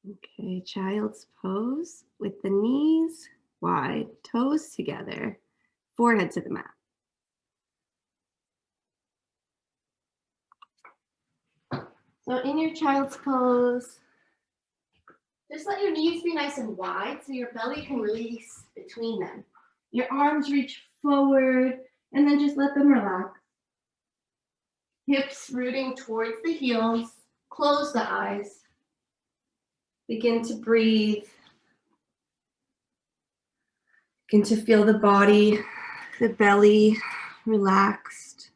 Okay, child's pose with the knees wide, toes together, forehead to the mat. So in your child's pose, just let your knees be nice and wide so your belly can release between them. Your arms reach forward and then just let them relax. Hips rooting towards the heels. Close the eyes. Begin to breathe. Begin to feel the body, the belly relaxed,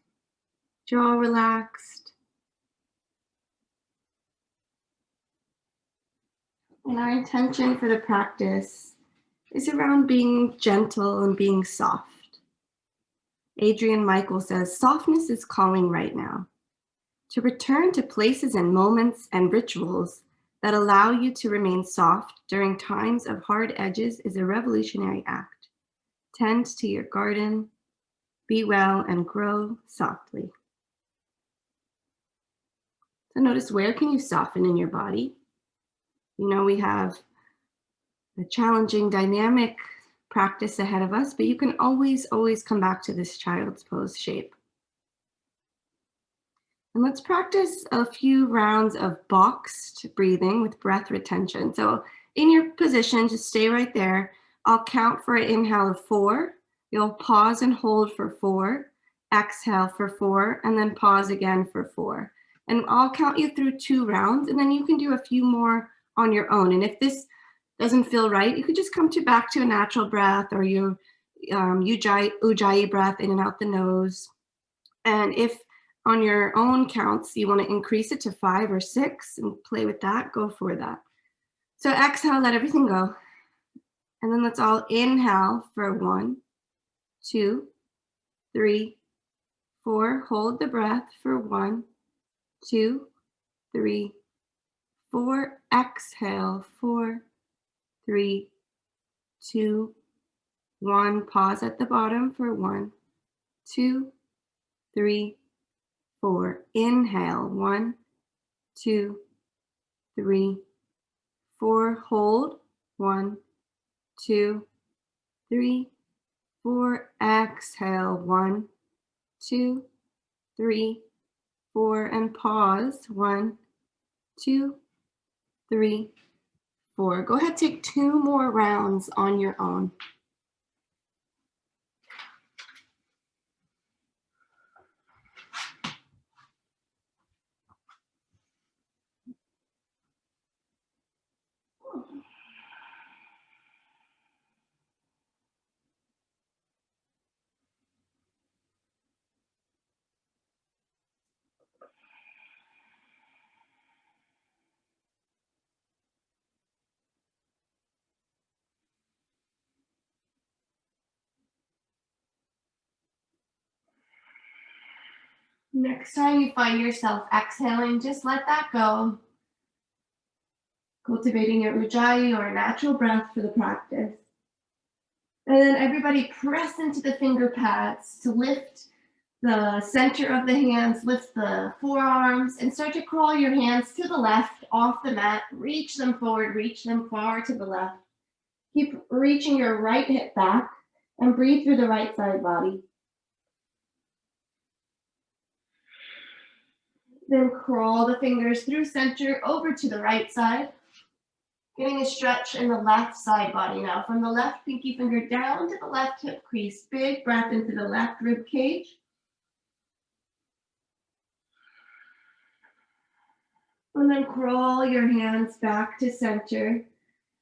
jaw relaxed. And our intention for the practice is around being gentle and being soft. Adrian Michael says, softness is calling right now. To return to places and moments and rituals that allow you to remain soft during times of hard edges is a revolutionary act. Tend to your garden, be well, and grow softly. So notice, where can you soften in your body? You know, we have a challenging, dynamic practice ahead of us, but you can always come back to this child's pose shape. And let's practice a few rounds of boxed breathing with breath retention. So in your position, just stay right there. I'll count for an inhale of 4. You'll pause and hold for 4, exhale for 4, and then pause again for 4. And I'll count you through 2 rounds, and then you can do a few more on your own. And if this doesn't feel right, you could just come back to a natural breath, or your ujjayi breath in and out the nose. And if on your own counts you want to increase it to 5 or 6 and play with that, go for that. So exhale, let everything go. And then let's all inhale for 1, 2, 3, 4. Hold the breath for 1, 2, 3, 4. Exhale, 4, 3, 2, 1. Pause at the bottom for 1, 2, 3, 4. Inhale, 1, 2, 3, 4. Hold, 1, 2, 3, 4. Exhale, 1, 2, 3, 4. And pause, 1, 2, 3, 4. Go ahead, take 2 more rounds on your own. Next time you find yourself exhaling, just let that go. Cultivating your ujjayi or natural breath for the practice. And then everybody press into the finger pads to lift the center of the hands, lift the forearms, and start to crawl your hands to the left off the mat. Reach them forward, reach them far to the left. Keep reaching your right hip back and breathe through the right side body. Then crawl the fingers through center over to the right side. Getting a stretch in the left side body now. From the left pinky finger down to the left hip crease. Big breath into the left rib cage. And then crawl your hands back to center.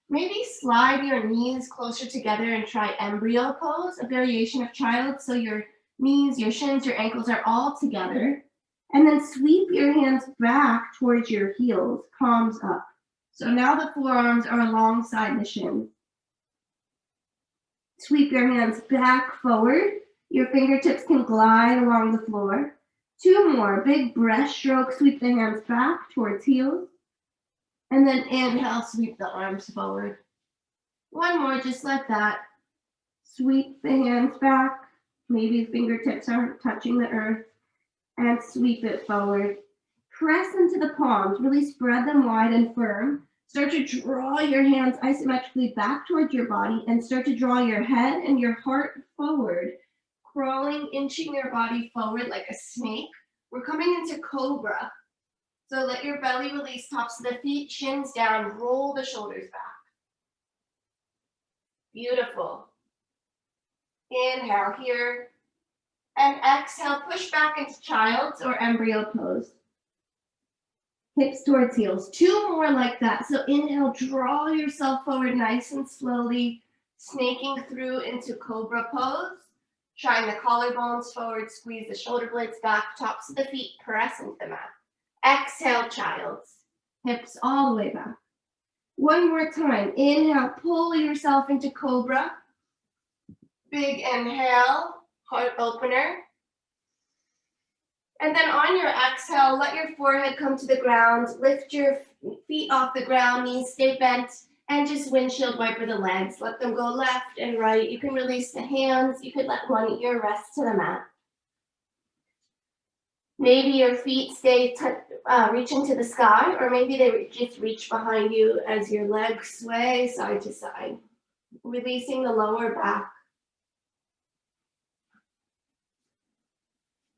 Maybe slide your knees closer together and try embryo pose, a variation of child. So your knees, your shins, your ankles are all together. And then sweep your hands back towards your heels, palms up. So now the forearms are alongside the shins. Sweep your hands back forward. Your fingertips can glide along the floor. 2 more, big breaststroke, sweep the hands back towards heels. And then inhale, sweep the arms forward. 1 more, just like that. Sweep the hands back. Maybe fingertips are touching the earth. And sweep it forward. Press into the palms, really spread them wide and firm Start to draw your hands isometrically back towards your body and start to draw your head and your heart forward, crawling, inching your body forward like a snake. We're coming into cobra. So let your belly release, tops of the feet, shins down, roll the shoulders back. Beautiful. Inhale here. And exhale, push back into child's or embryo pose. Hips towards heels. 2 more like that. So inhale, draw yourself forward nice and slowly, snaking through into cobra pose. Shine the collarbones forward, squeeze the shoulder blades back, tops of the feet, press into the mat. Exhale, child's. Hips all the way back. One more time. Inhale, pull yourself into cobra. Big inhale, heart opener. And then on your exhale, let your forehead come to the ground, lift your feet off the ground, knees stay bent, and just windshield wiper the legs. Let them go left and right. You can release the hands. You could let one ear rest to the mat. Maybe your feet stay reaching to the sky, or maybe they just reach behind you as your legs sway side to side. Releasing the lower back.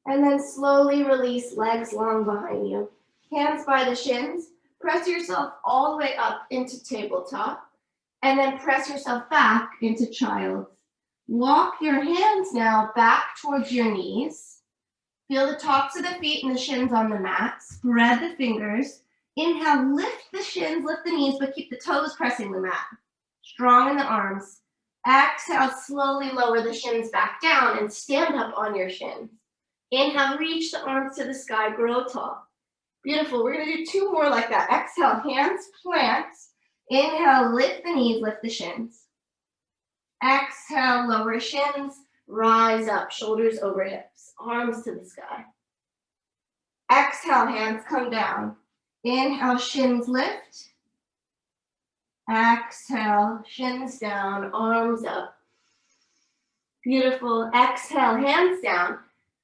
And then slowly release legs long behind you. Hands by the shins. Press yourself all the way up into tabletop. And then press yourself back into child's. Walk your hands now back towards your knees. Feel the tops of the feet and the shins on the mat. Spread the fingers. Inhale, lift the shins, lift the knees, but keep the toes pressing the mat. Strong in the arms. Exhale, slowly lower the shins back down and stand up on your shins. Inhale, reach the arms to the sky, grow tall. Beautiful. We're going to do 2 more like that. Exhale, hands plant. Inhale, lift the knees, lift the shins. Exhale, lower shins, rise up, shoulders over hips, arms to the sky. Exhale, hands come down. Inhale, shins lift. Exhale, shins down, arms up. Beautiful. Exhale, hands down.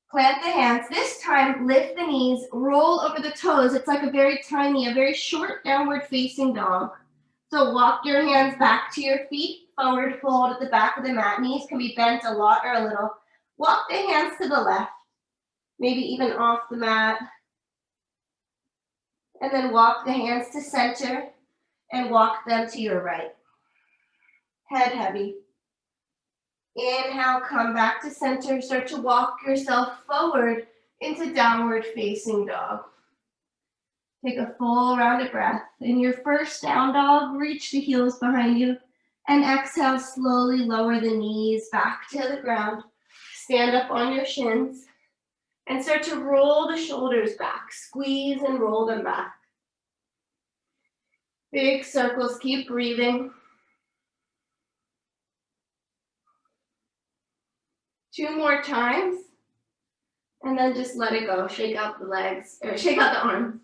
Plant the hands. This time, lift the knees, roll over the toes. It's like a very short downward facing dog. So walk your hands back to your feet, forward fold at the back of the mat. Knees can be bent a lot or a little. Walk the hands to the left, maybe even off the mat. And then walk the hands to center and walk them to your right. Head heavy. Inhale, come back to center. Start to walk yourself forward into downward facing dog. Take a full round of breath. In your first down dog, reach the heels behind you. And exhale, slowly lower the knees back to the ground. Stand up on your shins. And start to roll the shoulders back. Squeeze and roll them back. Big circles, keep breathing. 2 more times, and then just let it go. Shake out the legs, or shake out the arms.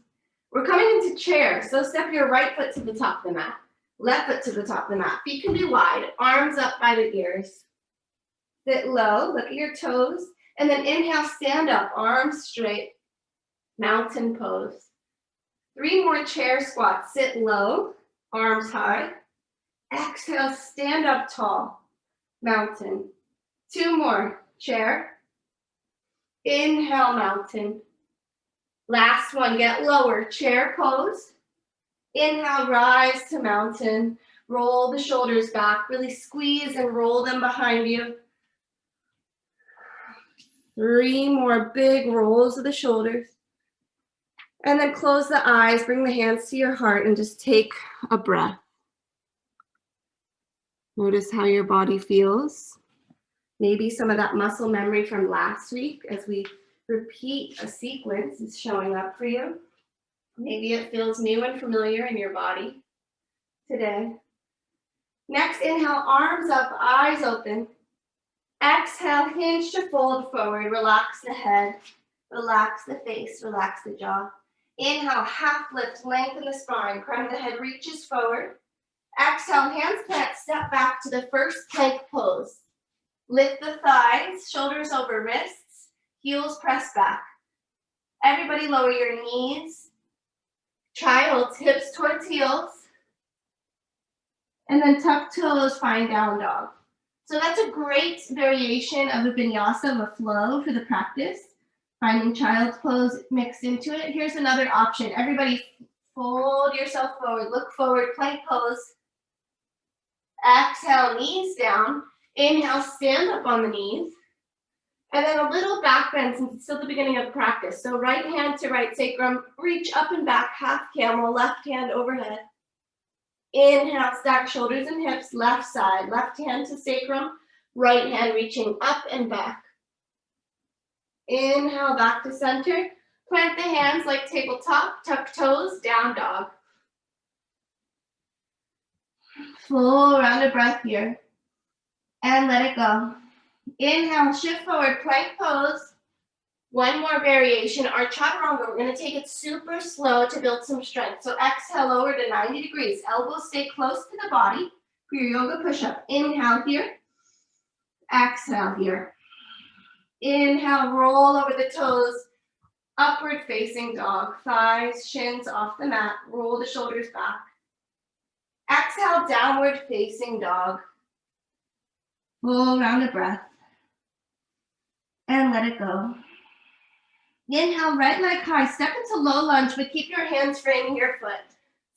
We're coming into chair, so step your right foot to the top of the mat, left foot to the top of the mat. Feet can be wide, arms up by the ears. Sit low, look at your toes, and then inhale, stand up, arms straight, mountain pose. 3 more chair squats, sit low, arms high. Exhale, stand up tall, mountain. 2 more, chair. Inhale, mountain. Last one, get lower, chair pose. Inhale, rise to mountain. Roll the shoulders back, really squeeze and roll them behind you. 3 more big rolls of the shoulders. And then close the eyes, bring the hands to your heart and just take a breath. Notice how your body feels. Maybe some of that muscle memory from last week as we repeat a sequence is showing up for you. Maybe it feels new and familiar in your body today. Next, inhale, arms up, eyes open. Exhale, hinge to fold forward. Relax the head, relax the face, relax the jaw. Inhale, half lift, lengthen the spine. Crown of the head reaches forward. Exhale, hands plant, step back to the first plank pose. Lift the thighs, shoulders over wrists, heels press back. Everybody lower your knees. Child's, hips towards heels. And then tuck toes, find down dog. So that's a great variation of a vinyasa, of a flow for the practice. Finding child's pose mixed into it. Here's another option. Everybody fold yourself forward, look forward, plank pose. Exhale, knees down. Inhale, stand up on the knees. And then a little back bend since it's still the beginning of practice. So right hand to right sacrum, reach up and back, half camel, left hand overhead. Inhale, stack shoulders and hips, left side, left hand to sacrum, right hand reaching up and back. Inhale, back to center. Plant the hands like tabletop, tuck toes, down dog. Full round of breath here. And let it go. Inhale, shift forward, plank pose. One more variation, our chaturanga. We're going to take it super slow to build some strength. So exhale over to 90 degrees. Elbows stay close to the body for your yoga push-up. Inhale here. Exhale here. Inhale, roll over the toes. Upward facing dog. Thighs, shins off the mat. Roll the shoulders back. Exhale, downward facing dog. Full round of breath. And let it go. Inhale, right leg high. Step into low lunge, but keep your hands framing your foot.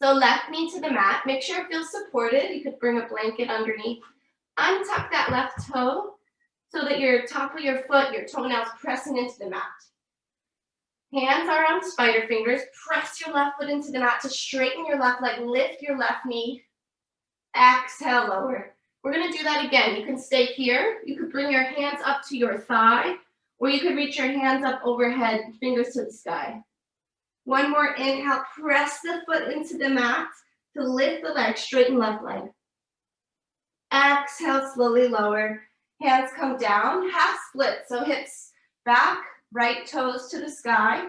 So left knee to the mat. Make sure it feels supported. You could bring a blanket underneath. Untuck that left toe so that your top of your foot, your toenails pressing into the mat. Hands are on spider fingers. Press your left foot into the mat to straighten your left leg. Lift your left knee. Exhale, lower. We're going to do that again. You can stay here. You could bring your hands up to your thigh, or you could reach your hands up overhead, fingers to the sky. One more inhale. Press the foot into the mat to lift the leg, straighten left leg. Exhale, slowly lower. Hands come down, half split. So hips back, right toes to the sky.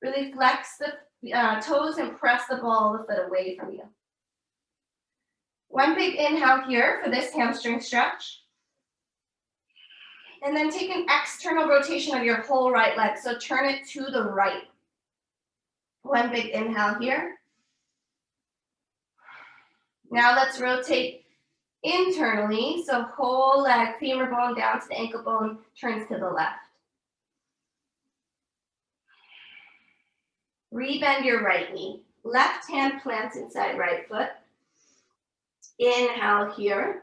Really flex the toes and press the ball of the foot away from you. One big inhale here for this hamstring stretch. And then take an external rotation of your whole right leg. So turn it to the right. One big inhale here. Now let's rotate internally. So whole leg, femur bone down to the ankle bone, turns to the left. Rebend your right knee. Left hand plants inside right foot. Inhale here.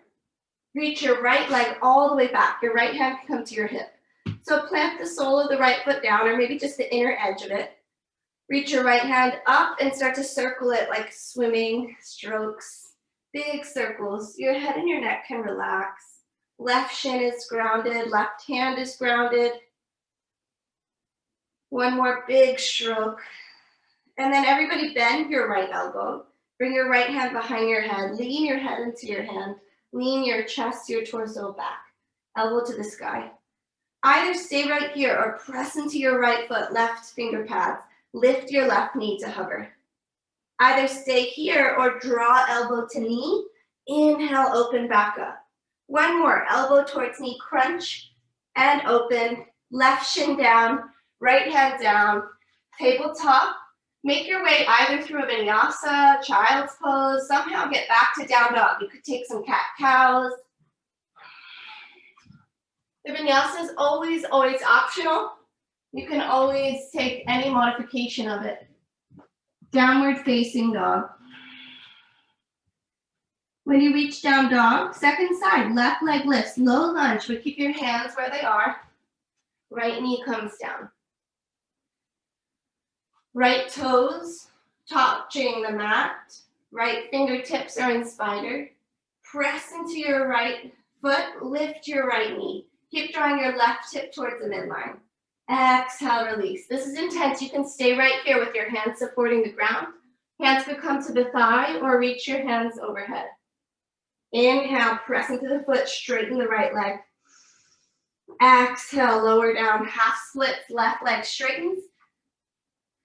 Reach your right leg all the way back. Your right hand can come to your hip. So plant the sole of the right foot down, or maybe just the inner edge of it. Reach your right hand up and start to circle it like swimming strokes. Big circles. Your head and your neck can relax. Left shin is grounded. Left hand is grounded. One more big stroke. And then everybody bend your right elbow. Bring your right hand behind your head. Lean your head into your hand. Lean your chest, your torso back. Elbow to the sky. Either stay right here or press into your right foot, left finger pads. Lift your left knee to hover. Either stay here or draw elbow to knee. Inhale, open back up. One more, elbow towards knee, crunch and open. Left shin down, right hand down, tabletop. Make your way either through a vinyasa, child's pose, somehow get back to down dog. You could take some cat-cows. The vinyasa is always, always optional. You can always take any modification of it. Downward facing dog. When you reach down dog, second side, left leg lifts, low lunge, but keep your hands where they are. Right knee comes down. Right toes touching the mat. Right fingertips are in spider. Press into your right foot, lift your right knee. Keep drawing your left hip towards the midline. Exhale, release. This is intense. You can stay right here with your hands supporting the ground. Hands could come to the thigh or reach your hands overhead. Inhale, press into the foot, straighten the right leg. Exhale, lower down, half splits, left leg straightens.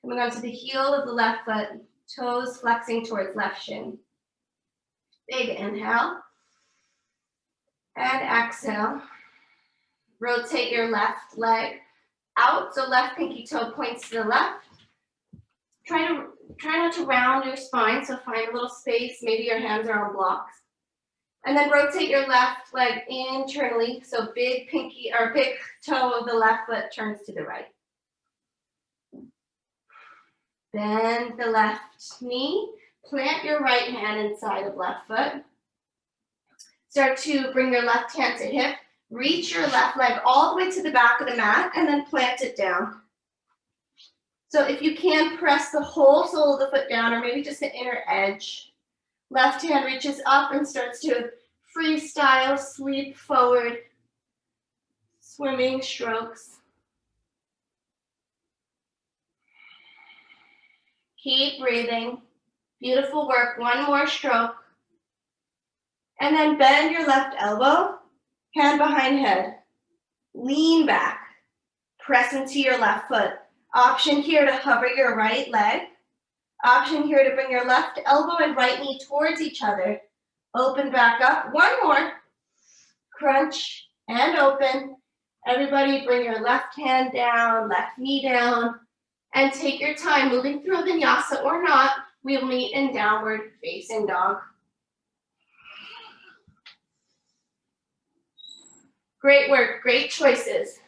Coming onto the heel of the left foot, toes flexing towards left shin. Big inhale. And exhale. Rotate your left leg out, so left pinky toe points to the left. Try not to round your spine, so find a little space. Maybe your hands are on blocks. And then rotate your left leg internally. So big pinky or big toe of the left foot turns to the right. Bend the left knee. Plant your right hand inside of left foot. Start to bring your left hand to hip. Reach your left leg all the way to the back of the mat and then plant it down. So if you can, press the whole sole of the foot down or maybe just the inner edge. Left hand reaches up and starts to freestyle, sweep forward, swimming strokes. Keep breathing. Beautiful work. One more stroke. And then bend your left elbow, hand behind head. Lean back. Press into your left foot. Option here to hover your right leg. Option here to bring your left elbow and right knee towards each other. Open back up. One more. Crunch and open. Everybody bring your left hand down, left knee down, and take your time moving through a vinyasa or not. We'll meet in downward facing dog. Great work, great choices.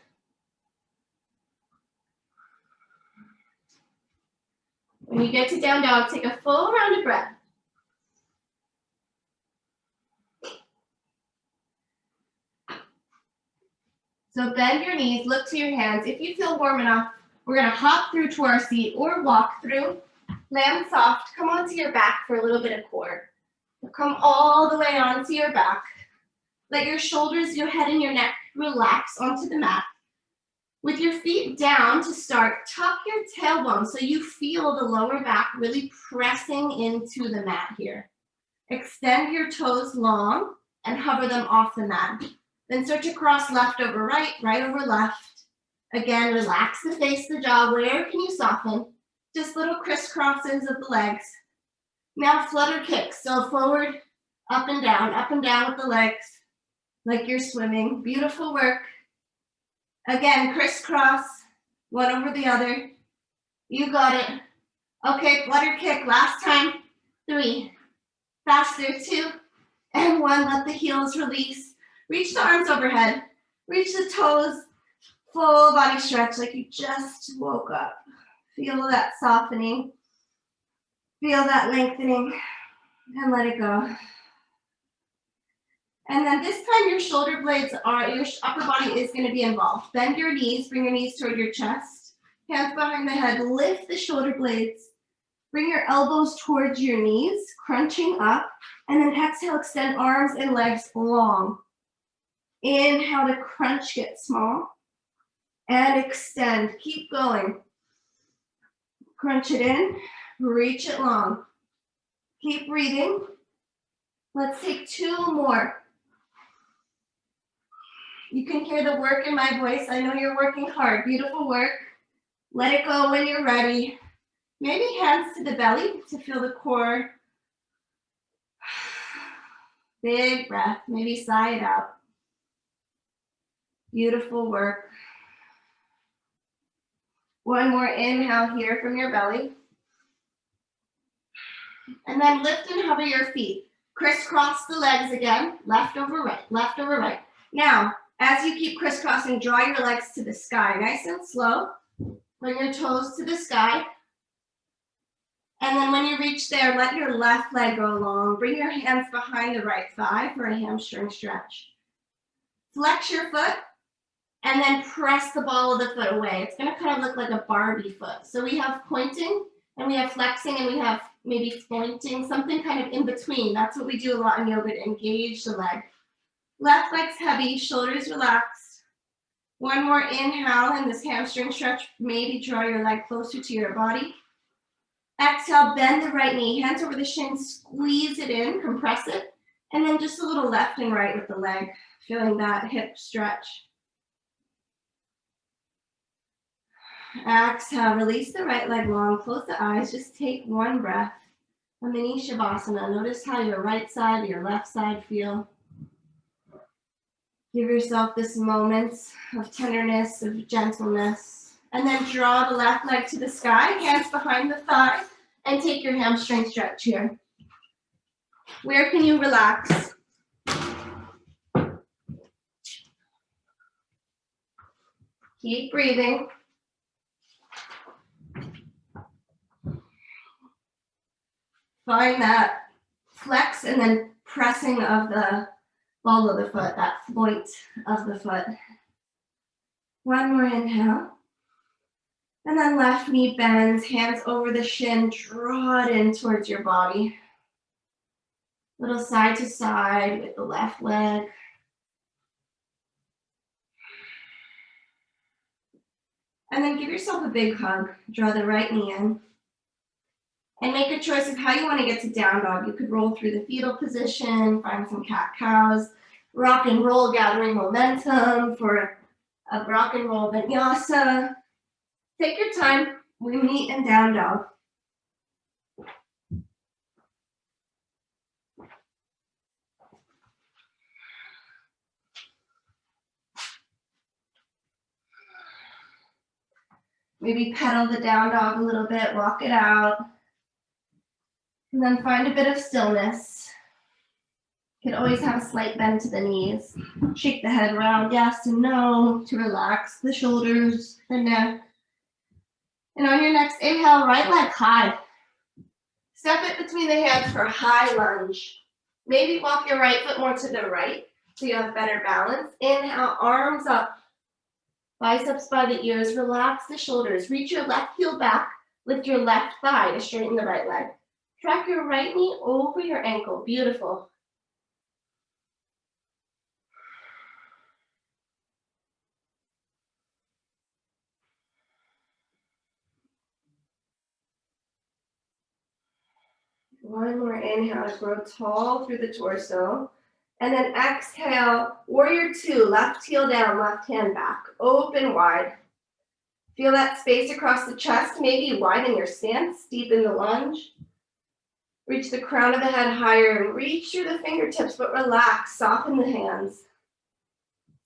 When you get to down dog, take a full round of breath. So bend your knees, look to your hands. If you feel warm enough, we're gonna hop through to our seat or walk through. Land soft, come onto your back for a little bit of core. Come all the way onto your back. Let your shoulders, your head, and your neck relax onto the mat. With your feet down to start, tuck your tailbone so you feel the lower back really pressing into the mat here. Extend your toes long and hover them off the mat. Then start to cross left over right, right over left. Again, relax the face, the jaw. Where can you soften? Just little crisscrosses of the legs. Now flutter kicks, so forward, up and down with the legs, like you're swimming. Beautiful work. Again, crisscross, one over the other. You got it. Okay, flutter kick, last time. 3, faster, 2, and 1. Let the heels release. Reach the arms overhead. Reach the toes. Full body stretch like you just woke up. Feel that softening. Feel that lengthening. And let it go. And then this time your shoulder blades are, your upper body is going to be involved. Bend your knees, bring your knees toward your chest. Hands behind the head, lift the shoulder blades. Bring your elbows towards your knees, crunching up. And then exhale, extend arms and legs long. Inhale to crunch, get small. And extend, keep going. Crunch it in, reach it long. Keep breathing. Let's take 2 more. You can hear the work in my voice. I know you're working hard. Beautiful work. Let it go when you're ready. Maybe hands to the belly to feel the core. Big breath. Maybe sigh it out. Beautiful work. One more inhale here from your belly. And then lift and hover your feet. Crisscross the legs again. Left over right, left over right. Now, as you keep crisscrossing, draw your legs to the sky. Nice and slow. Bring your toes to the sky. And then when you reach there, let your left leg go long. Bring your hands behind the right thigh for a hamstring stretch. Flex your foot. And then press the ball of the foot away. It's going to kind of look like a Barbie foot. So we have pointing, and we have flexing, and we have maybe pointing, something kind of in between. That's what we do a lot in yoga to engage the leg. Left leg's heavy, shoulders relaxed. One more inhale in this hamstring stretch. Maybe draw your leg closer to your body. Exhale, bend the right knee, hands over the shin, squeeze it in, compress it. And then just a little left and right with the leg, feeling that hip stretch. Exhale, release the right leg long, close the eyes, just take 1 breath. A mini Shavasana. Notice how your right side, your left side feel. Give yourself this moment of tenderness, of gentleness. And then draw the left leg to the sky, hands behind the thigh, and take your hamstring stretch here. Where can you relax? Keep breathing. Find that flex and then pressing of the ball of the foot, that point of the foot. One more inhale. And then left knee bends, hands over the shin, draw it in towards your body. Little side to side with the left leg. And then give yourself a big hug. Draw the right knee in. And make a choice of how you want to get to down dog. You could roll through the fetal position, find some cat-cows, rock and roll, gathering momentum for a rock and roll vinyasa. Take your time. We meet in down dog. Maybe pedal the down dog a little bit, walk it out. And then find a bit of stillness. You can always have a slight bend to the knees. Shake the head around, yes and no, to relax the shoulders, the neck. And on your next inhale, right leg high. Step it between the hands for a high lunge. Maybe walk your right foot more to the right so you have better balance. Inhale, arms up. Biceps by the ears, relax the shoulders. Reach your left heel back, lift your left thigh to straighten the right leg. Track your right knee over your ankle, beautiful. One more inhale to grow tall through the torso. And then exhale, warrior two, left heel down, left hand back, open wide. Feel that space across the chest, maybe widen your stance, deepen the lunge. Reach the crown of the head higher and reach through the fingertips, but relax, soften the hands.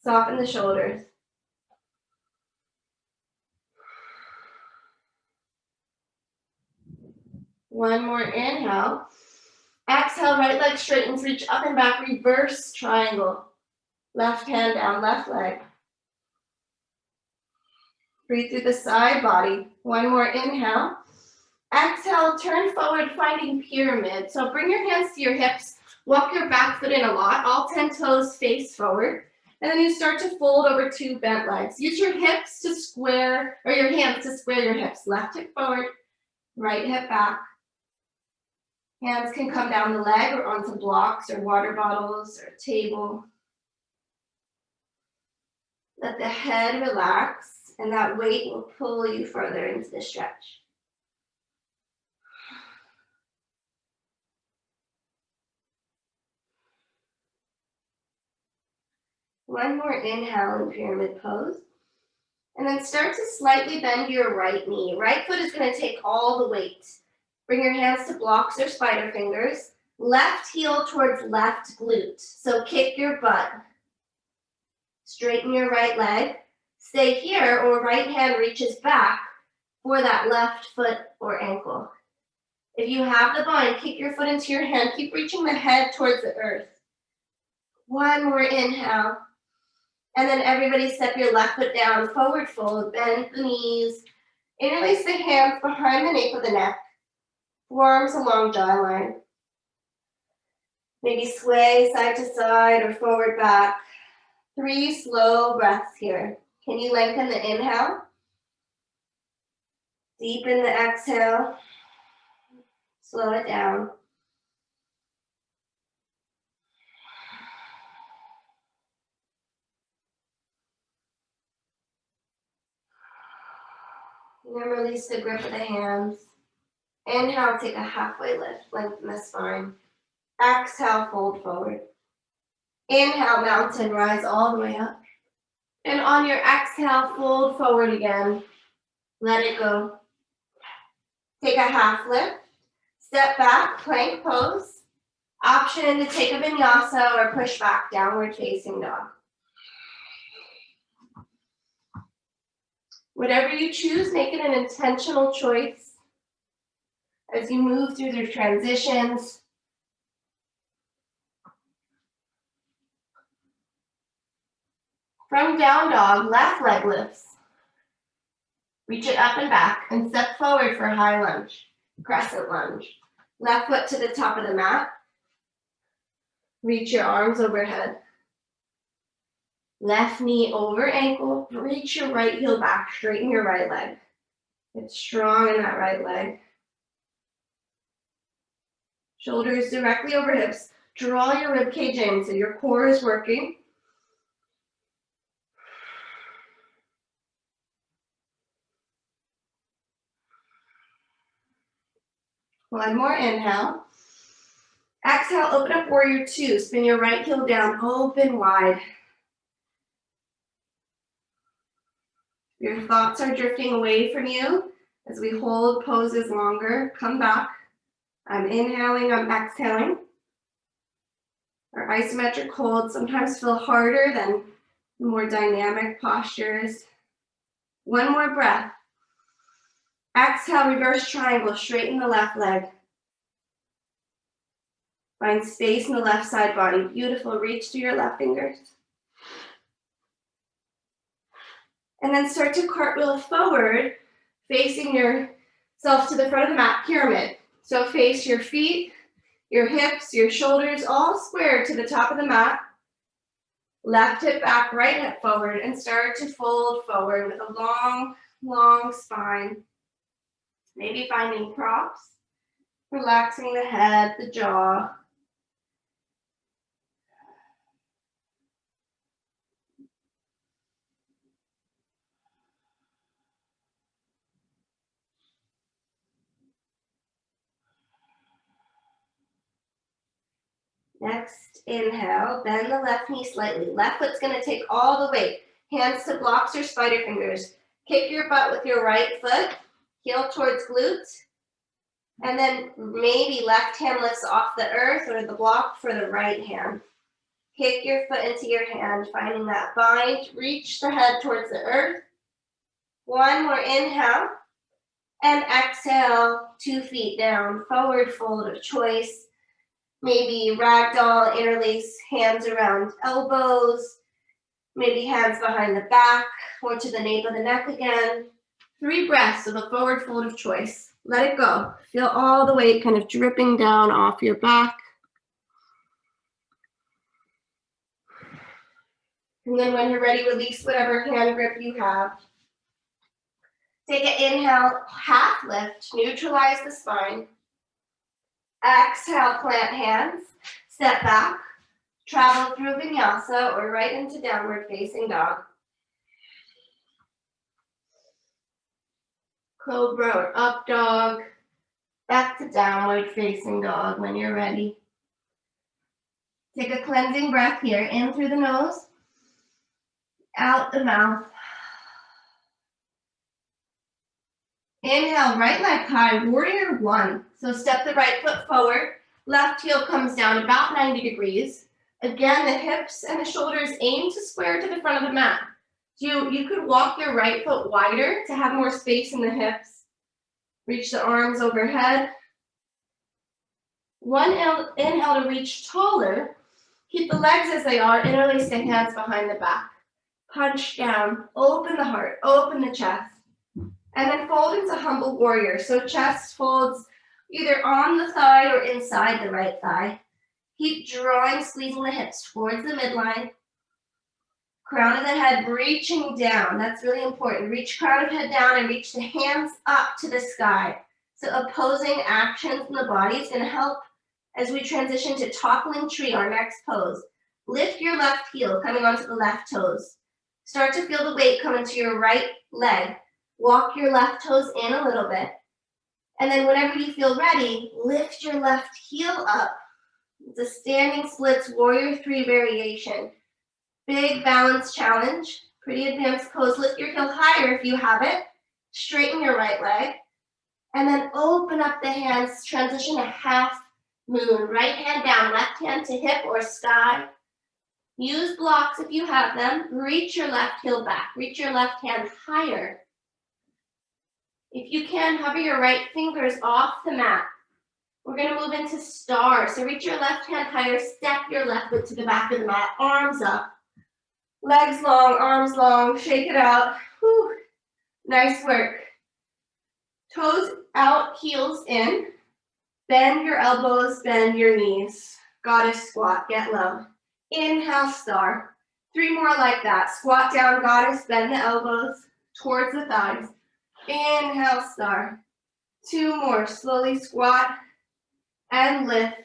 Soften the shoulders. One more inhale. Exhale, right leg straightens, reach up and back, reverse triangle. Left hand down, left leg. Breathe through the side body. One more inhale. Exhale, turn forward, finding pyramid. So bring your hands to your hips. Walk your back foot in a lot. All 10 toes face forward. And then you start to fold over two bent legs. Use your hips to square, or your hands to square your hips. Left hip forward, right hip back. Hands can come down the leg or onto blocks or water bottles or a table. Let the head relax, and that weight will pull you further into the stretch. One more inhale in pyramid pose. And then start to slightly bend your right knee. Right foot is going to take all the weight. Bring your hands to blocks or spider fingers. Left heel towards left glute. So kick your butt. Straighten your right leg. Stay here, or right hand reaches back for that left foot or ankle. If you have the bind, kick your foot into your hand. Keep reaching the head towards the earth. One more inhale. And then everybody step your left foot down, forward fold, bend the knees. Interlace the hands behind the nape of the neck. Forearms along jawline. Maybe sway side to side or forward back. 3 slow breaths here. Can you lengthen the inhale? Deepen the exhale. Slow it down. And then release the grip of the hands. Inhale, take a halfway lift, lengthen the spine. Exhale, fold forward. Inhale, mountain, rise all the way up. And on your exhale, fold forward again. Let it go. Take a half lift. Step back, plank pose. Option to take a vinyasa or push back, downward facing dog. Whatever you choose, make it an intentional choice as you move through the transitions. From down dog, left leg lifts. Reach it up and back and step forward for high lunge, crescent lunge. Left foot to the top of the mat. Reach your arms overhead. Left knee over ankle. Reach your right heel back. Straighten your right leg. Get strong in that right leg. Shoulders directly over hips. Draw your rib cage in so your core is working. One more inhale. Exhale, open up warrior two. Spin your right heel down, open wide. Your thoughts are drifting away from you as we hold poses longer. Come back. I'm inhaling, I'm exhaling. Our isometric holds sometimes feel harder than more dynamic postures. One more breath. Exhale, reverse triangle, straighten the left leg. Find space in the left side body. Beautiful, reach through your left fingers. And then start to cartwheel forward, facing yourself to the front of the mat, pyramid. So face your feet, your hips, your shoulders, all squared to the top of the mat. Left hip back, right hip forward, and start to fold forward with a long, long spine. Maybe finding props, relaxing the head, the jaw. Next, inhale, bend the left knee slightly. Left foot's gonna take all the weight. Hands to blocks or spider fingers. Kick your butt with your right foot, heel towards glutes, and then maybe left hand lifts off the earth or the block for the right hand. Kick your foot into your hand, finding that bind. Reach the head towards the earth. One more inhale, and exhale, 2 feet down, forward fold of choice. Maybe ragdoll, interlace hands around elbows, maybe hands behind the back or to the nape of the neck again. 3 breaths of a forward fold of choice. Let it go. Feel all the weight kind of dripping down off your back. And then when you're ready, release whatever hand grip you have. Take an inhale, half lift, neutralize the spine. Exhale, plant hands, step back, travel through vinyasa or right into downward facing dog. Cobra or up dog, back to downward facing dog when you're ready. Take a cleansing breath here, in through the nose, out the mouth. Inhale, right leg high, warrior one. So step the right foot forward, left heel comes down about 90 degrees. Again, the hips and the shoulders aim to square to the front of the mat. So you could walk your right foot wider to have more space in the hips. Reach the arms overhead. One inhale to reach taller. Keep the legs as they are, interlace the hands behind the back. Punch down, open the heart, open the chest. And then fold into humble warrior. So chest folds either on the thigh or inside the right thigh. Keep drawing, squeezing the hips towards the midline. Crown of the head reaching down. That's really important. Reach crown of head down and reach the hands up to the sky. So opposing actions in the body is going to help as we transition to toppling tree, our next pose. Lift your left heel, coming onto the left toes. Start to feel the weight come into your right leg. Walk your left toes in a little bit. And then whenever you feel ready, lift your left heel up. It's a standing splits warrior 3 variation. Big balance challenge. Pretty advanced pose. Lift your heel higher if you have it. Straighten your right leg. And then open up the hands. Transition to half moon. Right hand down, left hand to hip or sky. Use blocks if you have them. Reach your left heel back. Reach your left hand higher. If you can, hover your right fingers off the mat. We're going to move into star. So reach your left hand higher, step your left foot to the back of the mat, arms up. Legs long, arms long, shake it out. Whew. Nice work. Toes out, heels in. Bend your elbows, bend your knees. Goddess squat, get low. Inhale, star. 3 more like that. Squat down, goddess, bend the elbows towards the thighs. Inhale, star. 2 more, slowly squat and lift.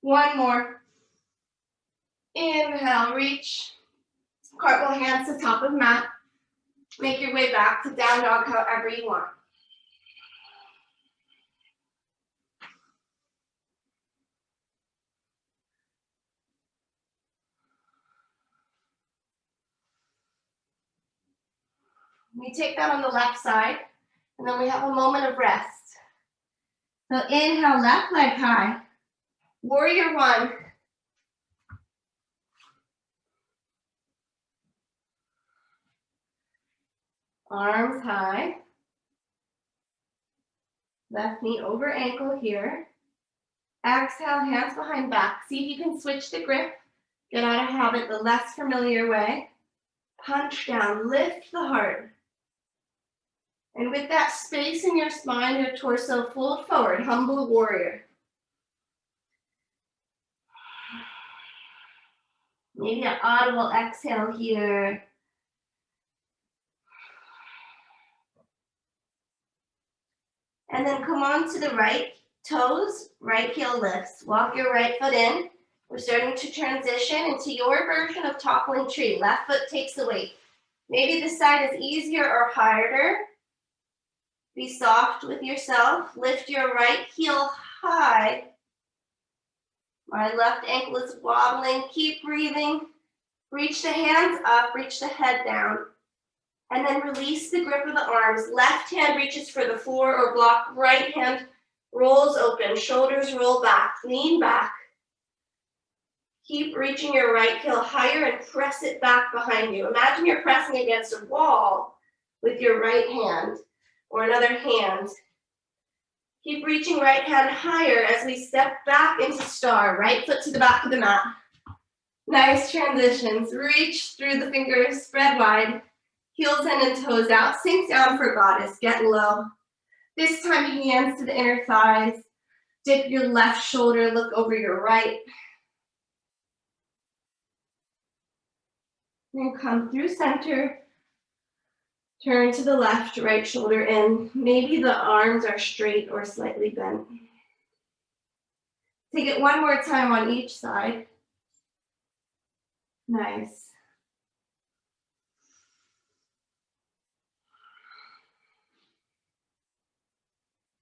1 more. Inhale, reach. Cartwheel hands to top of mat. Make your way back to down dog however you want. We take that on the left side, and then we have a moment of rest. So inhale, left leg high. Warrior 1. Arms high. Left knee over ankle here. Exhale, hands behind back. See if you can switch the grip. Get out of habit the less familiar way. Punch down, lift the heart. And with that space in your spine, your torso fold forward, humble warrior. Maybe an audible exhale here. And then come on to the right toes, right heel lifts. Walk your right foot in. We're starting to transition into your version of toppling tree. Left foot takes the weight. Maybe this side is easier or harder. Be soft with yourself. Lift your right heel high. My left ankle is wobbling. Keep breathing. Reach the hands up, reach the head down. And then release the grip of the arms. Left hand reaches for the floor or block. Right hand rolls open. Shoulders roll back. Lean back. Keep reaching your right heel higher and press it back behind you. Imagine you're pressing against a wall with your right hand or another hand. Keep reaching right hand higher as we step back into star. Right foot to the back of the mat. Nice transitions. Reach through the fingers, spread wide. Heels in and toes out. Sink down for goddess. Get low. This time, hands to the inner thighs. Dip your left shoulder. Look over your right. Then come through center. Turn to the left, right shoulder in. Maybe the arms are straight or slightly bent. Take it one more time on each side. Nice.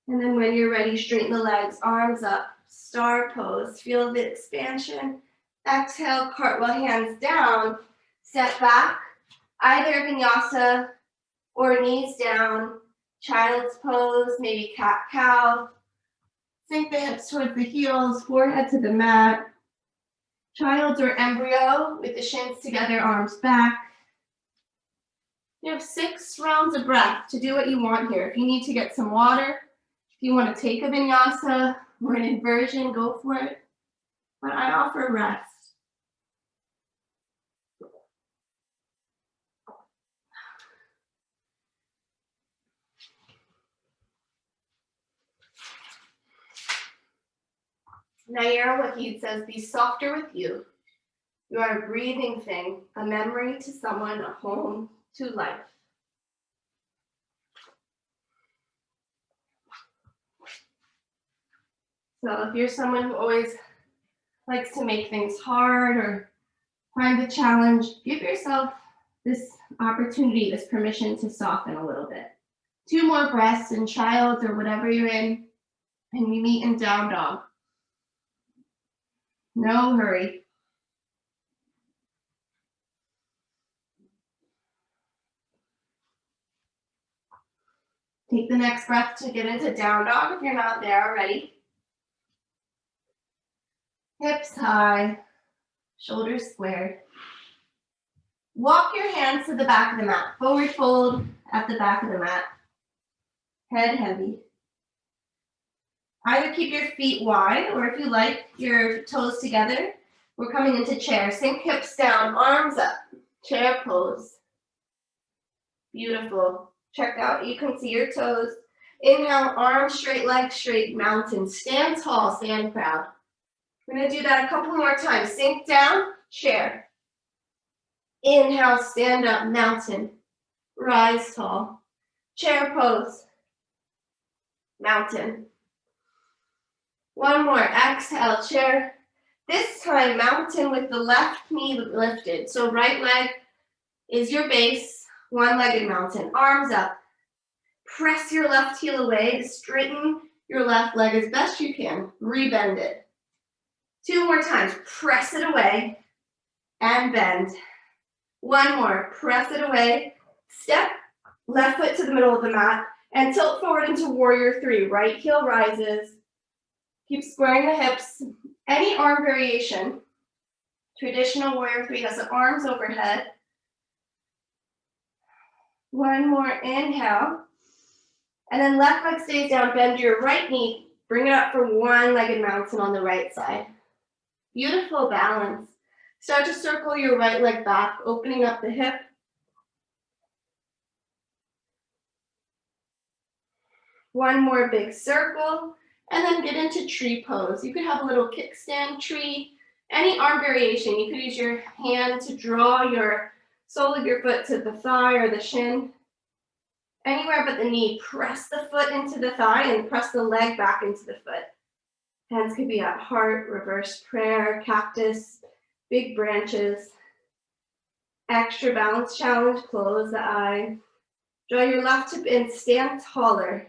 And then when you're ready, straighten the legs, arms up, star pose. Feel the expansion. Exhale, cartwheel hands down. Step back, either vinyasa or knees down. Child's pose, maybe cat-cow. Sink the hips towards the heels, forehead to the mat. Child's or embryo with the shins together, arms back. You have 6 rounds of breath to do what you want here. If you need to get some water, if you want to take a vinyasa or an inversion, go for it. But I offer rest. Nair Wahid says, be softer with you. You are a breathing thing, a memory to someone, a home to life. So if you're someone who always likes to make things hard or find a challenge, give yourself this opportunity, this permission to soften a little bit. 2 more breaths in child or whatever you're in, and we meet in down dog. No hurry. Take the next breath to get into down dog if you're not there already. Hips high, shoulders squared. Walk your hands to the back of the mat. Forward fold at the back of the mat. Head heavy. Either keep your feet wide, or if you like, your toes together. We're coming into chair. Sink hips down, arms up. Chair pose. Beautiful. Check out, you can see your toes. Inhale, arms straight, legs straight, mountain. Stand tall, stand proud. We're gonna do that a couple more times. Sink down, chair. Inhale, stand up, mountain. Rise tall. Chair pose. Mountain. One more, exhale, chair. This time, mountain with the left knee lifted. So right leg is your base, one-legged mountain. Arms up. Press your left heel away to straighten your left leg as best you can. Rebend it. 2 more times. Press it away and bend. 1 more. Press it away. Step left foot to the middle of the mat and tilt forward into warrior 3. Right heel rises. Keep squaring the hips. Any arm variation. Traditional warrior 3 has the arms overhead. 1 more inhale. And then left leg stays down, bend your right knee, bring it up for one-legged mountain on the right side. Beautiful balance. Start to circle your right leg back, opening up the hip. One more big circle, and then get into tree pose. You could have a little kickstand tree, any arm variation. You could use your hand to draw your sole of your foot to the thigh or the shin. Anywhere but the knee, press the foot into the thigh and press the leg back into the foot. Hands could be at heart, reverse prayer, cactus, big branches. Extra balance challenge, close the eye. Draw your left hip in, stand taller.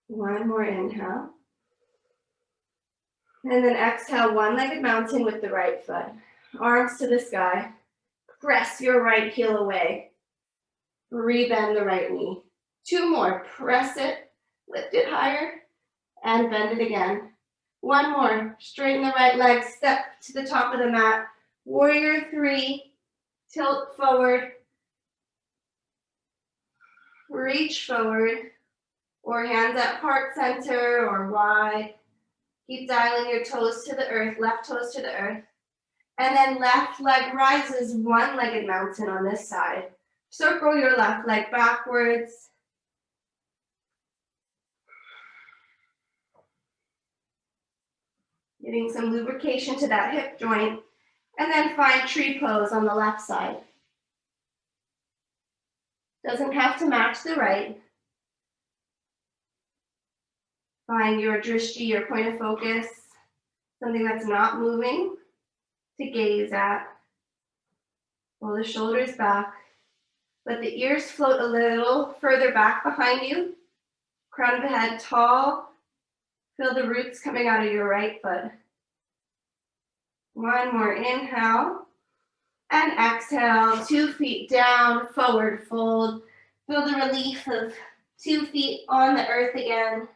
One more inhale. And then exhale, one-legged mountain with the right foot. Arms to the sky. Press your right heel away. Rebend the right knee. 2 more. Press it, lift it higher, and bend it again. 1 more. Straighten the right leg, step to the top of the mat. Warrior 3, tilt forward. Reach forward, or hands at heart center or wide. Keep dialing your toes to the earth, left toes to the earth. And then left leg rises, one-legged mountain on this side. Circle your left leg backwards. Getting some lubrication to that hip joint. And then find tree pose on the left side. Doesn't have to match the right. Find your drishti, your point of focus, something that's not moving to gaze at. Roll the shoulders back. Let the ears float a little further back behind you. Crown of the head tall. Feel the roots coming out of your right foot. 1 more inhale. And exhale, 2 feet down, forward fold. Feel the relief of 2 feet on the earth again.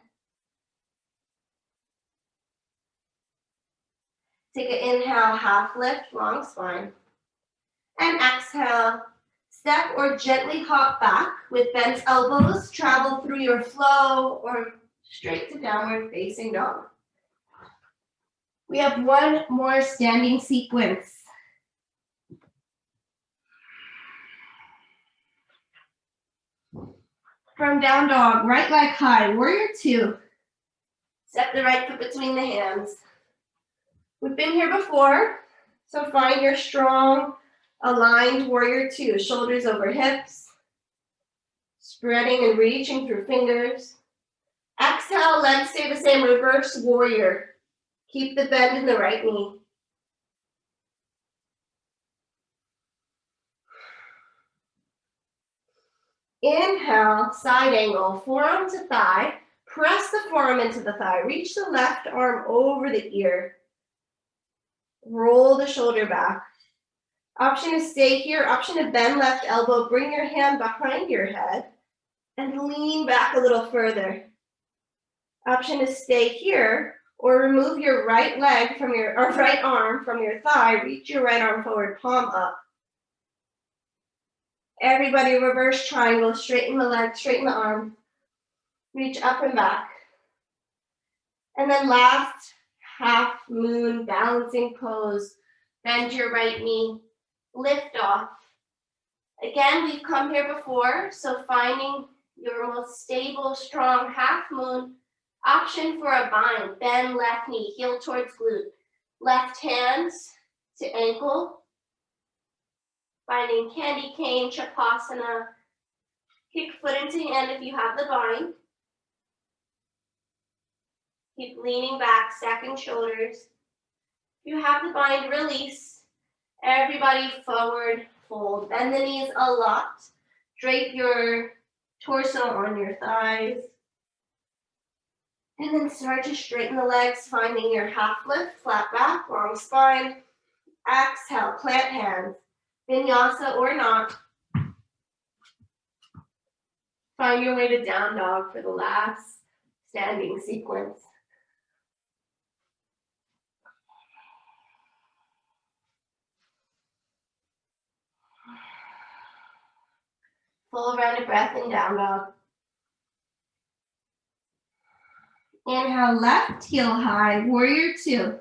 Take an inhale, half lift, long spine. And exhale, step or gently hop back with bent elbows. Travel through your flow or straight to downward facing dog. We have 1 more standing sequence. From down dog, right leg high, warrior 2. Step the right foot between the hands. We've been here before, so find your strong, aligned warrior 2. Shoulders over hips, spreading and reaching through fingers. Exhale, legs stay the same, reverse warrior. Keep the bend in the right knee. Inhale, side angle, forearm to thigh. Press the forearm into the thigh. Reach the left arm over the ear. Roll the shoulder back. Option to stay here. Option to bend left elbow. Bring your hand behind your head and lean back a little further. Option to stay here or remove your right leg from your, or right arm from your thigh. Reach your right arm forward, palm up. Everybody reverse triangle. Straighten the leg, straighten the arm. Reach up and back. And then last Half moon balancing pose. Bend your right knee. Lift off. Again, we've come here before, so finding your most stable, strong half moon. Option for a bind. Bend left knee, heel towards glute. Left hands to ankle. Finding candy cane, Chapasana. Kick foot into hand if you have the bind. Keep leaning back, stacking shoulders. If you have the bind, release. Everybody forward, fold. Bend the knees a lot. Drape your torso on your thighs. And then start to straighten the legs, finding your half lift, flat back, long spine. Exhale, plant hands. Vinyasa or not. Find your way to down dog for the last standing sequence. Full rounded breath in down dog. Inhale, left heel high, warrior two.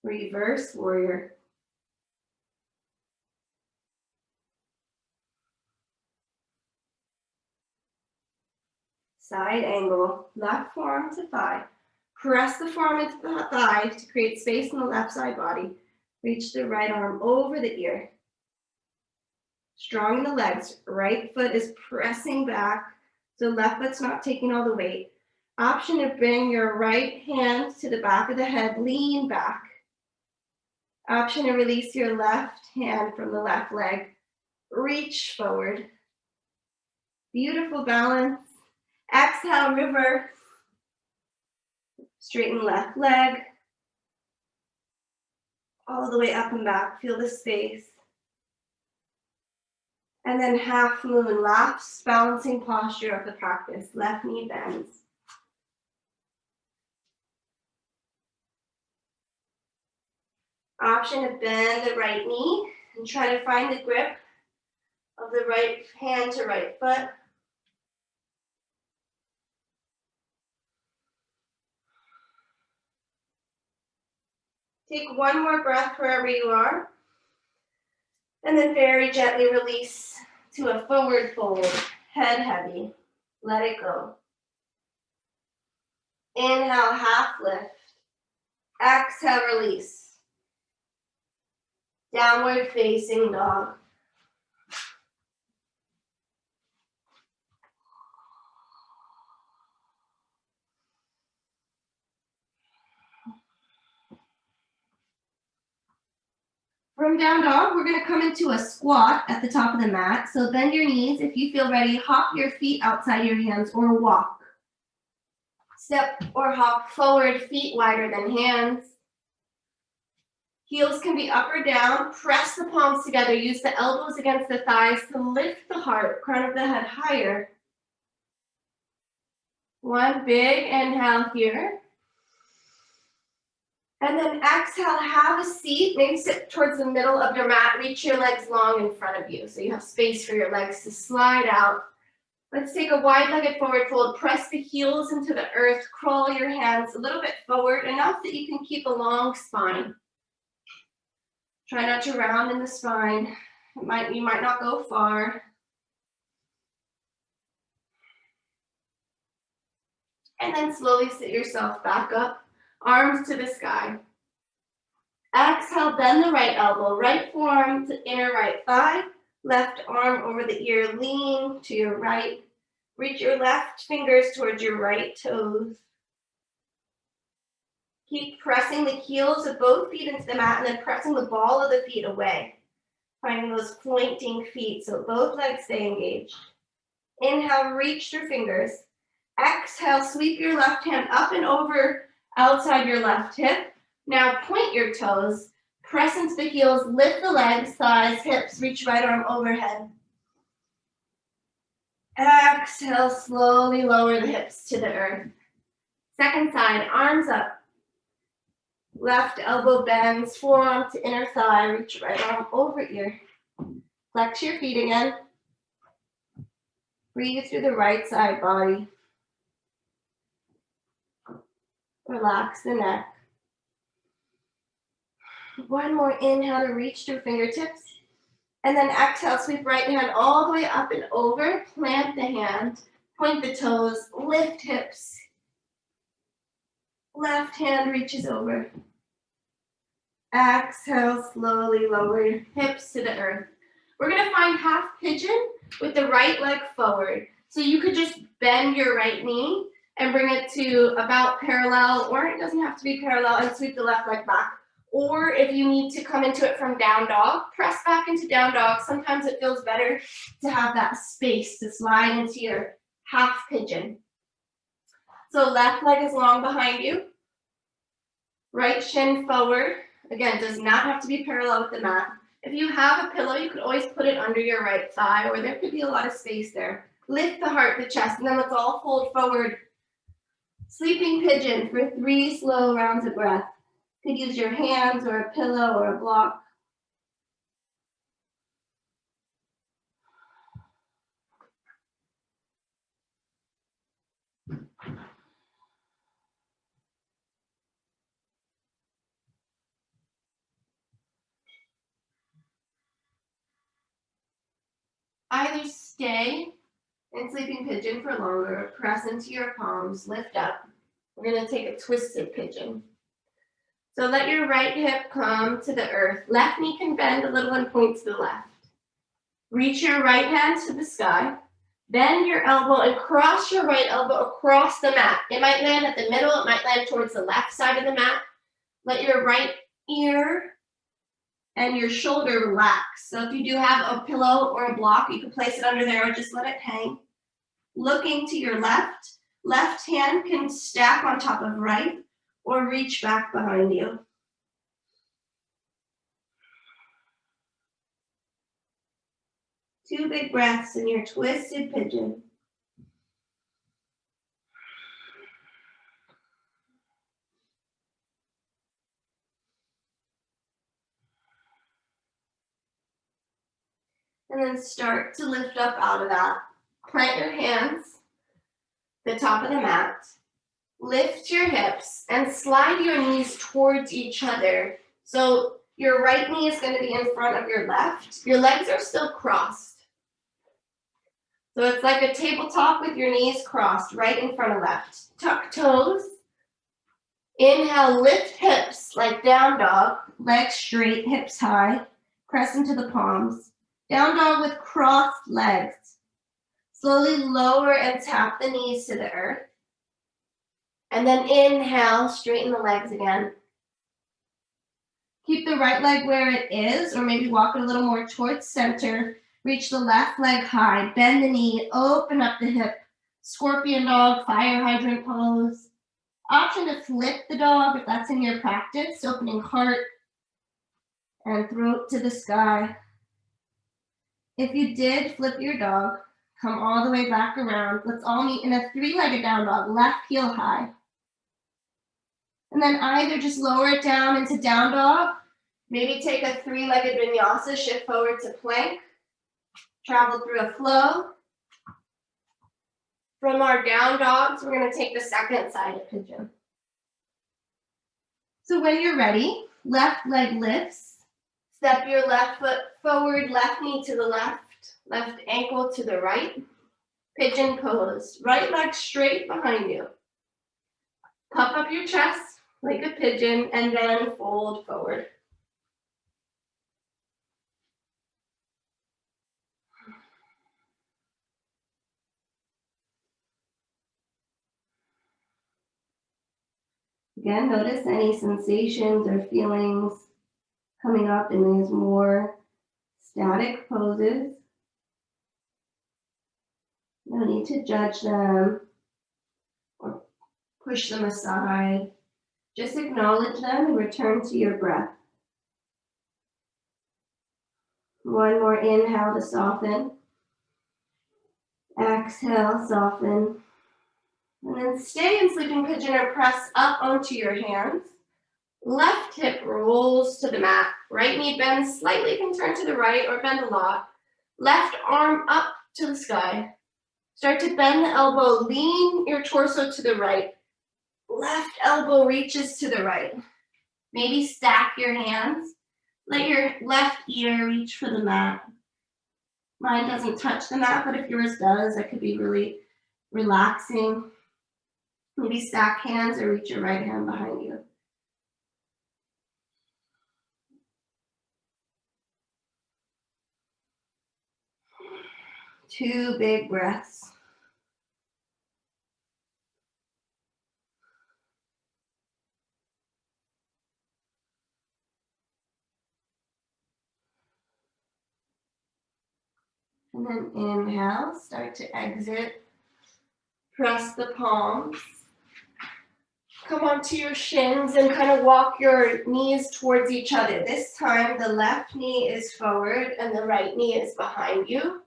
Reverse warrior. Side angle, left forearm to thigh. Press the forearm into the thigh to create space in the left side body. Reach the right arm over the ear. Strong in the legs. Right foot is pressing back, so left foot's not taking all the weight. Option to bring your right hand to the back of the head, lean back. Option to release your left hand from the left leg. Reach forward. Beautiful balance. Exhale, reverse. Straighten left leg. All the way up and back. Feel the space. And then half moon, last balancing posture of the practice. Left knee bends. Option to bend the right knee and try to find the grip of the right hand to right foot. Take one more breath wherever you are. And then very gently release to a forward fold. Head heavy. Let it go. Inhale, half lift. Exhale, release. Downward facing dog. From down dog, we're going to come into a squat at the top of the mat. So bend your knees. If you feel ready, hop your feet outside your hands or walk. Step or hop forward, feet wider than hands. Heels can be up or down. Press the palms together. Use the elbows against the thighs to lift the heart, crown of the head higher. One big inhale here. And then exhale, have a seat. Maybe sit towards the middle of your mat. Reach your legs long in front of you so you have space for your legs to slide out. Let's take a wide-legged forward fold. Press the heels into the earth. Crawl your hands a little bit forward, enough that you can keep a long spine. Try not to round in the spine. You might not go far. And then slowly sit yourself back up. Arms to the sky. Exhale, bend the right elbow, right forearm to inner right thigh, left arm over the ear, lean to your right. Reach your left fingers towards your right toes. Keep pressing the heels of both feet into the mat and then pressing the ball of the feet away. Finding those pointing feet so both legs stay engaged. Inhale, reach through fingers. Exhale, sweep your left hand up and over outside your left hip. Now point your toes, press into the heels, lift the legs, thighs, hips, reach right arm overhead. Exhale, slowly lower the hips to the earth. Second side, arms up. Left elbow bends, forearm to inner thigh, reach right arm over ear. Flex your feet again. Breathe through the right side body. Relax the neck. One more inhale to reach through fingertips. And then exhale, sweep right hand all the way up and over. Plant the hand, point the toes, lift hips. Left hand reaches over. Exhale, slowly lower your hips to the earth. We're gonna find half pigeon with the right leg forward. So you could just bend your right knee and bring it to about parallel, or it doesn't have to be parallel, and sweep the left leg back. Or if you need to come into it from down dog, press back into down dog. Sometimes it feels better to have that space to slide into your half pigeon. So left leg is long behind you. Right shin forward. Again, does not have to be parallel with the mat. If you have a pillow, you could always put it under your right thigh, or there could be a lot of space there. Lift the heart, the chest, and then let's all fold forward. Sleeping pigeon for 3 slow rounds of breath. You could use your hands or a pillow or a block. Either stay in sleeping pigeon for longer, press into your palms, lift up. We're going to take a twisted pigeon. So let your right hip come to the earth. Left knee can bend a little and point to the left. Reach your right hand to the sky. Bend your elbow and cross your right elbow across the mat. It might land at the middle. It might land towards the left side of the mat. Let your right ear and your shoulder relax. So if you do have a pillow or a block, you can place it under there or just let it hang. Looking to your left. Left hand can stack on top of right or reach back behind you. Two big breaths in your twisted pigeon. And then start to lift up out of that. Plant your hands, the top of the mat. Lift your hips and slide your knees towards each other. So your right knee is going to be in front of your left. Your legs are still crossed. So it's like a tabletop with your knees crossed right in front of left. Tuck toes. Inhale, lift hips like down dog. Legs straight, hips high. Press into the palms. Down dog with crossed legs. Slowly lower and tap the knees to the earth. And then inhale, straighten the legs again. Keep the right leg where it is, or maybe walk it a little more towards center. Reach the left leg high, bend the knee, open up the hip. Scorpion dog, fire hydrant pose. Option to flip the dog if that's in your practice, opening heart and throat to the sky. If you did flip your dog, come all the way back around. Let's all meet in a 3-legged down dog, left heel high. And then either just lower it down into down dog, maybe take a 3-legged vinyasa, shift forward to plank, travel through a flow. From our down dogs, we're going to take the second side of pigeon. So when you're ready, left leg lifts. Step your left foot forward, left knee to the left, left ankle to the right. Pigeon pose. Right leg straight behind you. Puff up your chest like a pigeon and then fold forward. Again, notice any sensations or feelings coming up in these more static poses. No need to judge them or push them aside. Just acknowledge them and return to your breath. One more inhale to soften. Exhale, soften. And then stay in sleeping pigeon or press up onto your hands. Left hip rolls to the mat. Right knee bends slightly, you can turn to the right or bend a lot. Left arm up to the sky. Start to bend the elbow, lean your torso to the right. Left elbow reaches to the right. Maybe stack your hands. Let your left ear reach for the mat. Mine doesn't touch the mat, but if yours does, that could be really relaxing. Maybe stack hands or reach your right hand behind you. Two big breaths. And then inhale, start to exit. Press the palms. Come onto your shins and kind of walk your knees towards each other. This time the left knee is forward and the right knee is behind you.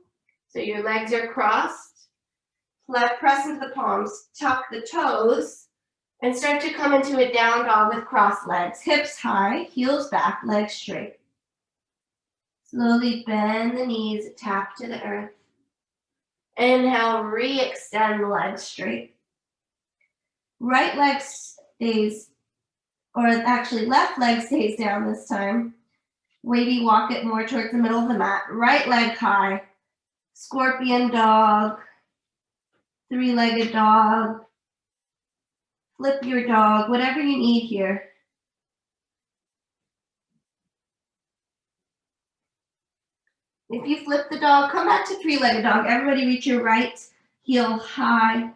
So your legs are crossed. Press into the palms, tuck the toes, and start to come into a down dog with crossed legs. Hips high, heels back, legs straight. Slowly bend the knees, tap to the earth. Inhale, re-extend the legs straight. Right leg stays, or actually left leg stays down this time. Maybe walk it more towards the middle of the mat. Right leg high. Scorpion dog. Three-legged dog. Flip your dog, whatever you need here. If you flip the dog, come back to three-legged dog. Everybody reach your right heel high.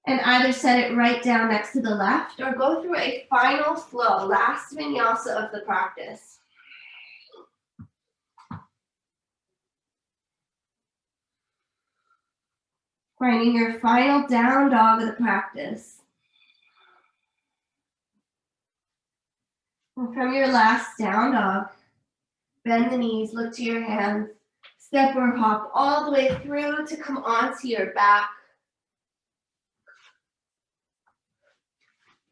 And either set it right down next to the left or go through a final flow, last vinyasa of the practice. Finding your final down dog of the practice. And from your last down dog, bend the knees, look to your hands, step or hop all the way through to come onto your back.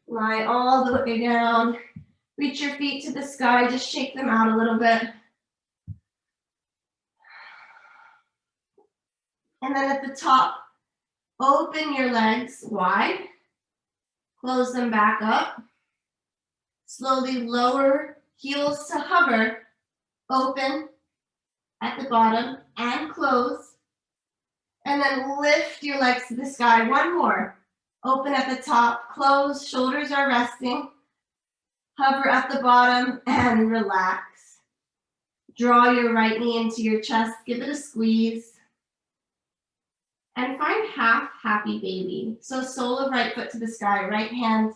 Lie all the way down. Reach your feet to the sky, just shake them out a little bit. And then at the top, open your legs wide. Close them back up. Slowly lower heels to hover. Open at the bottom and close. And then lift your legs to the sky. One more. Open at the top, close, shoulders are resting. Hover at the bottom and relax. Draw your right knee into your chest, give it a squeeze. And find half happy baby. So sole of right foot to the sky, right hand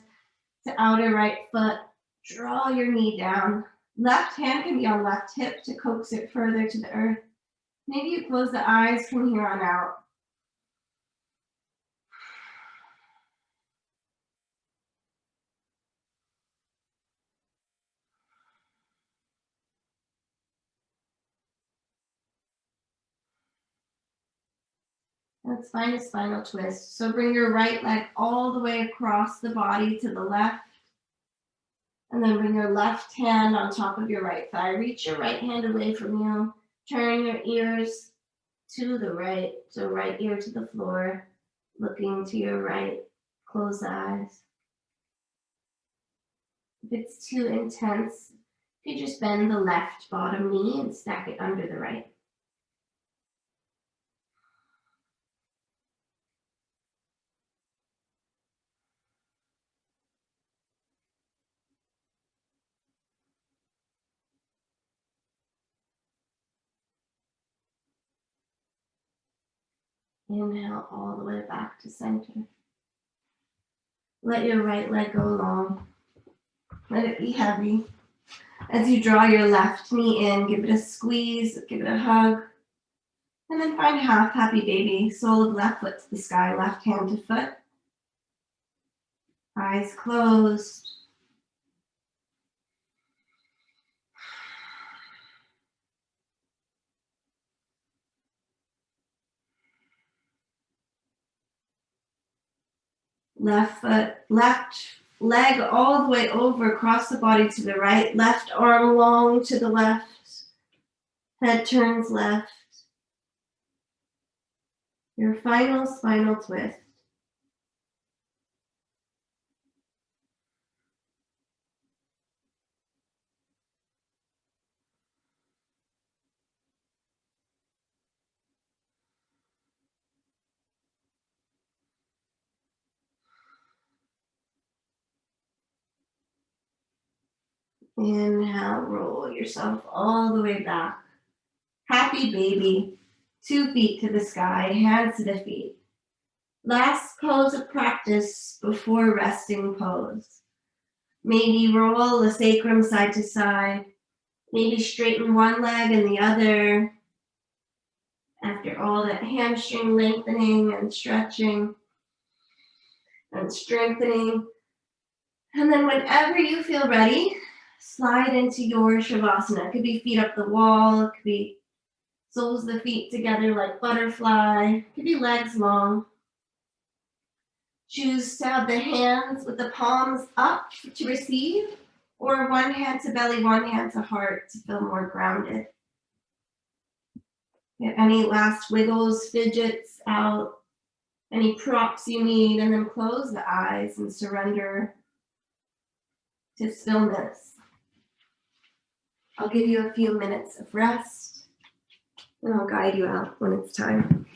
to outer right foot. Draw your knee down. Left hand can be on left hip to coax it further to the earth. Maybe you close the eyes from here on out. Let's find a spinal twist. So bring your right leg all the way across the body to the left. And then bring your left hand on top of your right thigh. Reach your right hand away from you. Turn your ears to the right. So right ear to the floor. Looking to your right. Close the eyes. If it's too intense, you just bend the left bottom knee and stack it under the right. Inhale all the way back to center. Let your right leg go long. Let it be heavy. As you draw your left knee in, give it a squeeze, give it a hug. And then find half happy baby. Sole of left foot to the sky, left hand to foot. Eyes closed. Left leg all the way over, cross the body to the right, left arm long to the left, head turns left. Your final spinal twist. Inhale, roll yourself all the way back. Happy baby. 2 feet to the sky, hands to the feet. Last pose of practice before resting pose. Maybe roll the sacrum side to side. Maybe straighten one leg and the other. After all that hamstring lengthening and stretching and strengthening. And then whenever you feel ready, slide into your Shavasana. It could be feet up the wall. It could be soles of the feet together like butterfly. It could be legs long. Choose to have the hands with the palms up to receive, or one hand to belly, one hand to heart to feel more grounded. Get any last wiggles, fidgets out, any props you need, and then close the eyes and surrender to stillness. I'll give you a few minutes of rest, and I'll guide you out when it's time.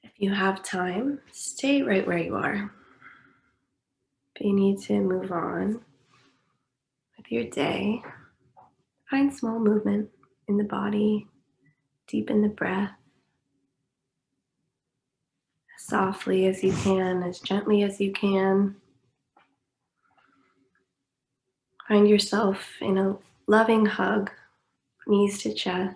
If you have time, stay right where you are. If you need to move on with your day, find small movement in the body Deepen the breath as softly as you can, as gently as you can. Find yourself in a loving hug, knees to chest.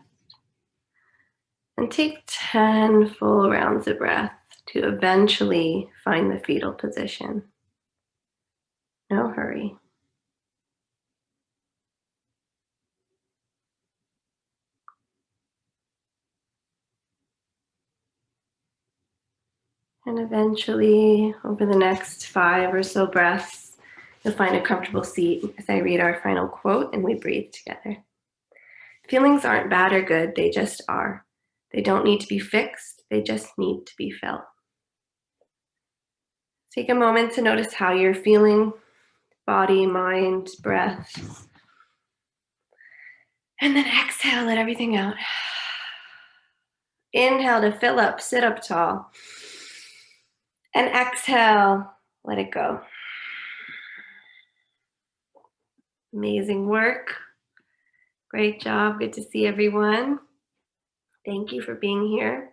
And take 10 full rounds of breath to eventually find the fetal position. No hurry. And eventually, over the next 5 or so breaths, you'll find a comfortable seat as I read our final quote and we breathe together. Feelings aren't bad or good, they just are. They don't need to be fixed, they just need to be felt. Take a moment to notice how you're feeling, body, mind, breath. And then exhale, let everything out. Inhale to fill up, sit up tall. And exhale, let it go. Amazing work. Great job. Good to see everyone. Thank you for being here.